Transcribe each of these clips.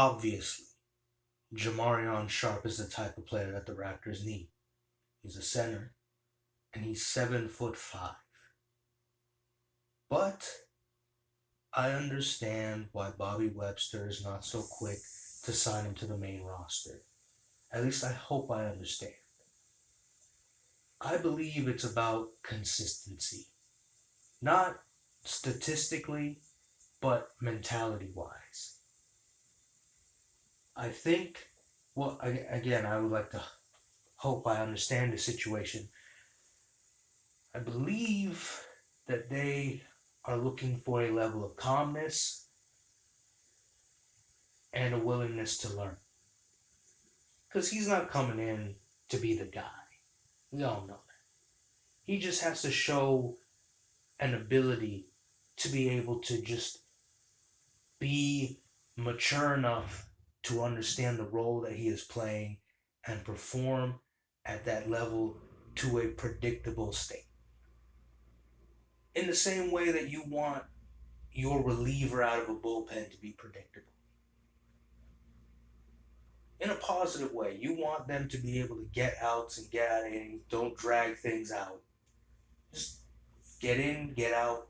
Obviously, Jamarion Sharp is the type of player that the Raptors need. He's a center, and he's 7'5". But I understand why Bobby Webster is not so quick to sign him to the main roster. At least I hope I understand. I believe it's about consistency, not statistically, but mentality wise. I think, well, again, I would like to hope I understand the situation. I believe that they are looking for a level of calmness and a willingness to learn. Because he's not coming in to be the guy. We all know that. He just has to show an ability to be able to just be mature enough to understand the role that he is playing and perform at that level to a predictable state. In the same way that you want your reliever out of a bullpen to be predictable. In a positive way, you want them to be able to get outs and get out of innings, don't drag things out. Just get in, get out,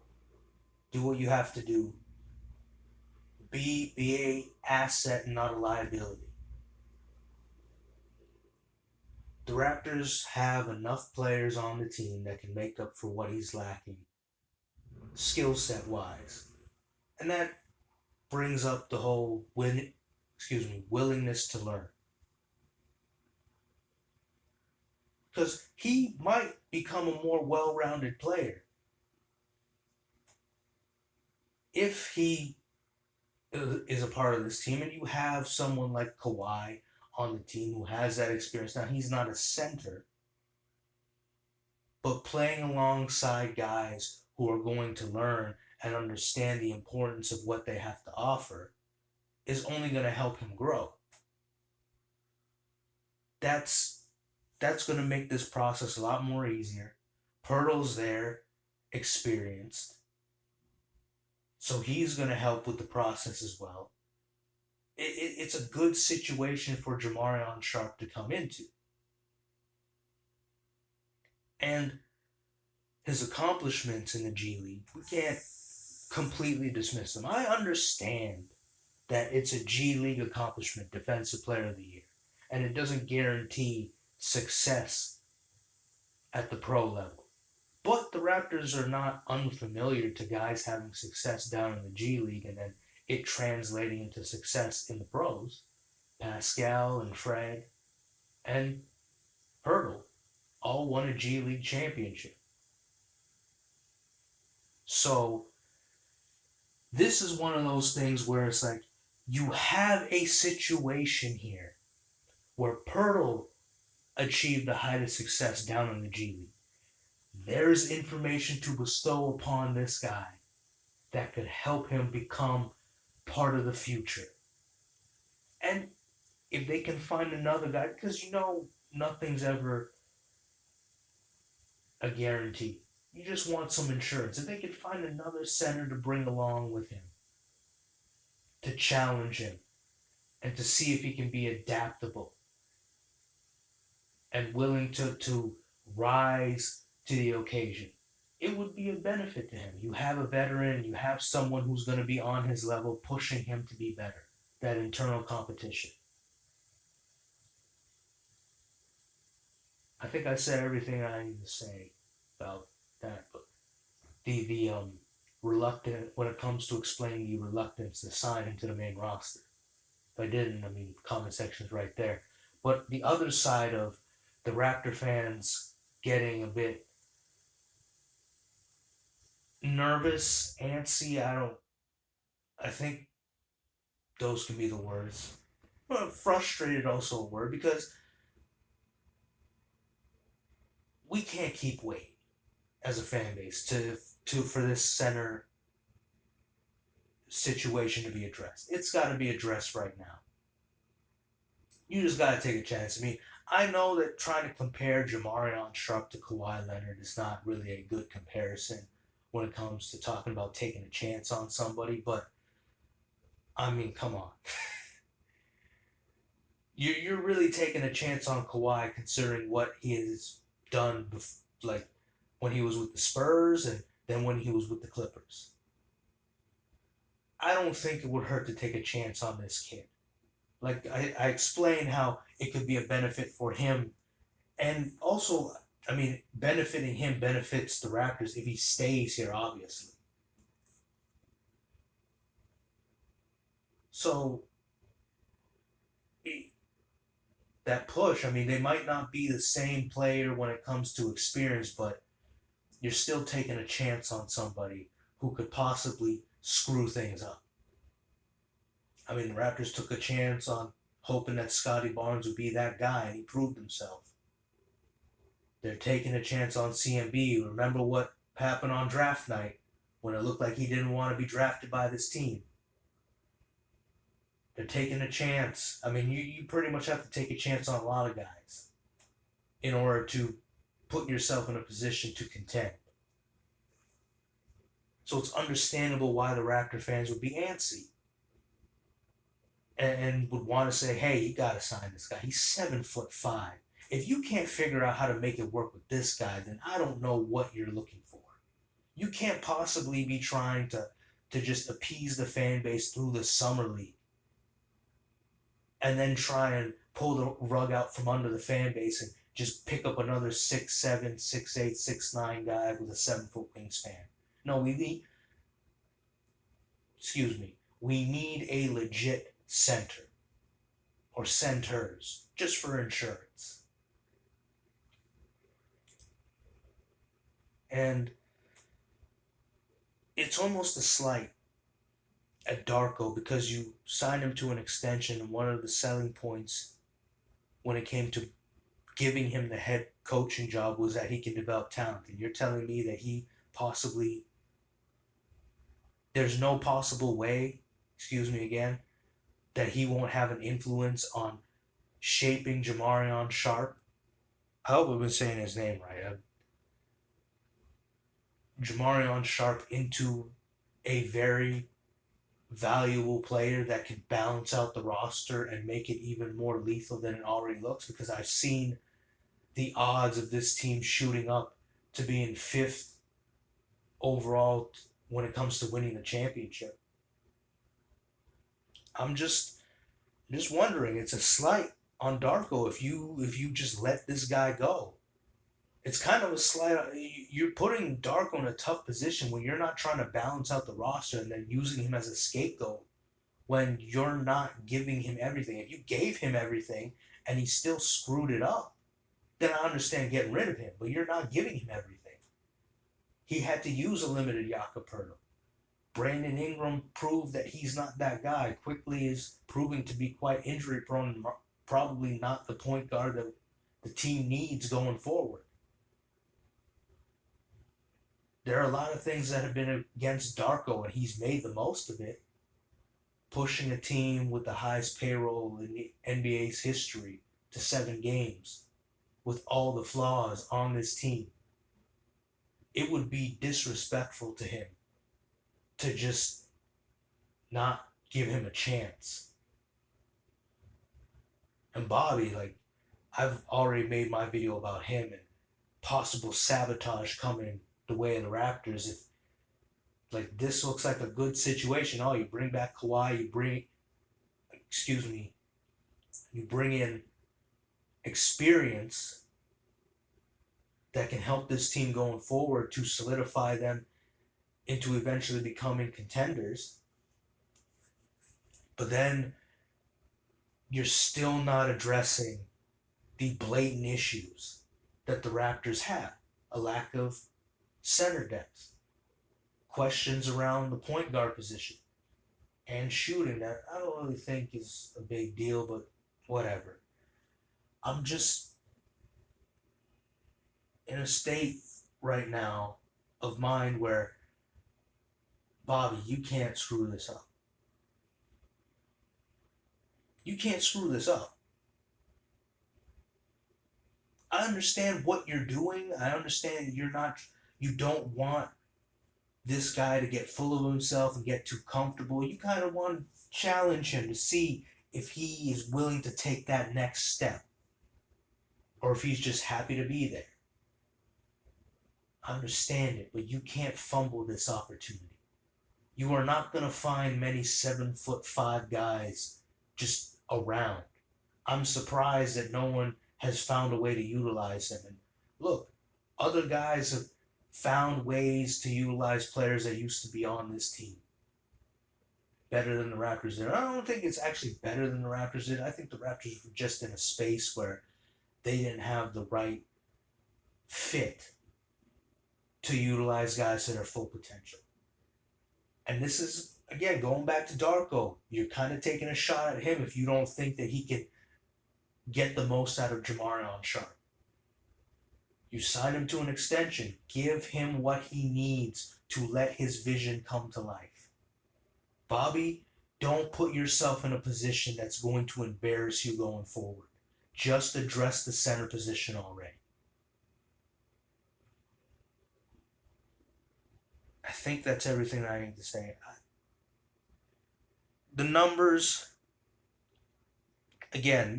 do what you have to do. Be a asset and not a liability. The Raptors have enough players on the team that can make up for what he's lacking, skill set wise. And that brings up the whole willingness to learn. Because he might become a more well-rounded player if he is a part of this team and you have someone like Kawhi on the team who has that experience. Now, he's not a center, but playing alongside guys who are going to learn and understand the importance of what they have to offer is only going to help him grow. That's going to make this process a lot more easier. Pirtle's there, experienced, so he's going to help with the process as well. It's a good situation for Jamarion Sharp to come into. And his accomplishments in the G League, we can't completely dismiss them. I understand that it's a G League accomplishment, Defensive Player of the Year, and it doesn't guarantee success at the pro level. But the Raptors are not unfamiliar to guys having success down in the G League and then it translating into success in the pros. Pascal and Fred and Hurdle all won a G League championship. So this is one of those things where it's like you have a situation here where Pirtle achieved the height of success down in the G League. There's information to bestow upon this guy that could help him become part of the future. And if they can find another guy, because nothing's ever a guarantee. You just want some insurance. If they can find another center to bring along with him, to challenge him, and to see if he can be adaptable and willing to rise to the occasion, it would be a benefit to him. You have a veteran, you have someone who's going to be on his level, pushing him to be better. That internal competition. I think I said everything I need to say about that, but the reluctant when it comes to explaining the reluctance to sign him to the main roster. If I didn't, comment section's right there. But the other side of the Raptor fans getting a bit nervous, antsy, I think those can be the words. Well, frustrated also a word because we can't keep waiting as a fan base to for this center situation to be addressed. It's got to be addressed right now. You just got to take a chance. I know that trying to compare Jamarion Sharp to Kawhi Leonard is not really a good comparison when it comes to talking about taking a chance on somebody, but come on. you're really taking a chance on Kawhi considering what he has done, like when he was with the Spurs and then when he was with the Clippers. I don't think it would hurt to take a chance on this kid. Like I explained how it could be a benefit for him, and also, I mean, benefiting him benefits the Raptors if he stays here, obviously. So that push, I mean, they might not be the same player when it comes to experience, but you're still taking a chance on somebody who could possibly screw things up. I mean, the Raptors took a chance on hoping that Scotty Barnes would be that guy, and he proved himself. They're taking a chance on CMB. Remember what happened on draft night when it looked like he didn't want to be drafted by this team. They're taking a chance. I mean, you pretty much have to take a chance on a lot of guys in order to put yourself in a position to contend. So it's understandable why the Raptor fans would be antsy and would want to say, hey, you got to sign this guy. He's 7'5". If you can't figure out how to make it work with this guy, then I don't know what you're looking for. You can't possibly be trying to just appease the fan base through the summer league and then try and pull the rug out from under the fan base and just pick up another 6'7", 6'8", 6'9" guy with a 7-foot wingspan. No, excuse me, we need a legit center or centers just for insurance. And it's almost a slight at Darko because you signed him to an extension, and one of the selling points when it came to giving him the head coaching job was that he can develop talent. And you're telling me that there's no possible way, excuse me again, that he won't have an influence on shaping Jamarion Sharp. I hope I've been saying his name right. Jamarion Sharp into a very valuable player that can balance out the roster and make it even more lethal than it already looks, because I've seen the odds of this team shooting up to being fifth overall when it comes to winning the championship. I'm just wondering. It's a slight on Darko if you just let this guy go. It's kind of a slight. You're putting Darko in a tough position when you're not trying to balance out the roster and then using him as a scapegoat when you're not giving him everything. If you gave him everything and he still screwed it up, then I understand getting rid of him. But you're not giving him everything. He had to use a limited Yakapurto. Brandon Ingram proved that he's not that guy. Quickly is proving to be quite injury prone and probably not the point guard that the team needs going forward. There are a lot of things that have been against Darko, and he's made the most of it, pushing a team with the highest payroll in the NBA's history to 7 games with all the flaws on this team. It would be disrespectful to him to just not give him a chance. And Bobby, like, I've already made my video about him and possible sabotage coming the way of the Raptors. If like this looks like a good situation, you bring back Kawhi, you bring in experience that can help this team going forward to solidify them into eventually becoming contenders. But then you're still not addressing the blatant issues that the Raptors have. A lack of center depth, questions around the point guard position, and shooting that I don't really think is a big deal, but whatever. I'm just in a state right now of mind where, Bobby, you can't screw this up. You can't screw this up. I understand what you're doing. I understand you don't want this guy to get full of himself and get too comfortable. You kind of want to challenge him to see if he is willing to take that next step, or if he's just happy to be there. I understand it, but you can't fumble this opportunity. You are not going to find many 7'5" guys just around. I'm surprised that no one has found a way to utilize him. And look, other guys have found ways to utilize players that used to be on this team better than the Raptors did. I don't think it's actually better than the Raptors did. I think the Raptors were just in a space where they didn't have the right fit to utilize guys to their full potential. And this is, again, going back to Darko. You're kind of taking a shot at him if you don't think that he can get the most out of Jamarion Sharp. You sign him to an extension. Give him what he needs to let his vision come to life. Bobby, don't put yourself in a position that's going to embarrass you going forward. Just address the center position already. I think that's everything I need to say. The numbers, again,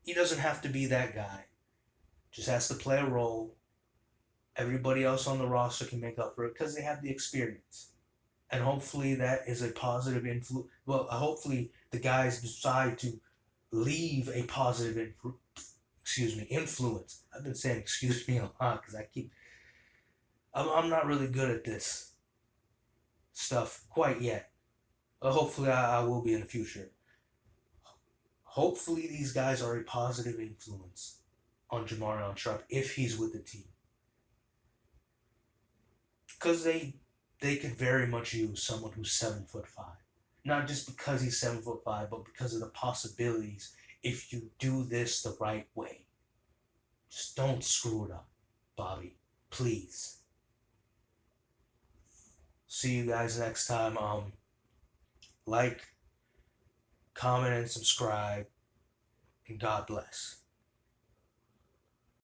he doesn't have to be that guy. Just has to play a role. Everybody else on the roster can make up for it because they have the experience. And hopefully that is a positive influence. Well, hopefully the guys decide to leave a positive influence. I've been saying excuse me a lot because I'm not really good at this stuff quite yet. Hopefully I will be in the future. Hopefully these guys are a positive influence on Jamarion Sharp if he's with the team. Because they could very much use someone who's 7'5". Not just because he's 7'5", but because of the possibilities if you do this the right way. Just don't screw it up, Bobby. Please. See you guys next time. Like, comment, and subscribe. And God bless.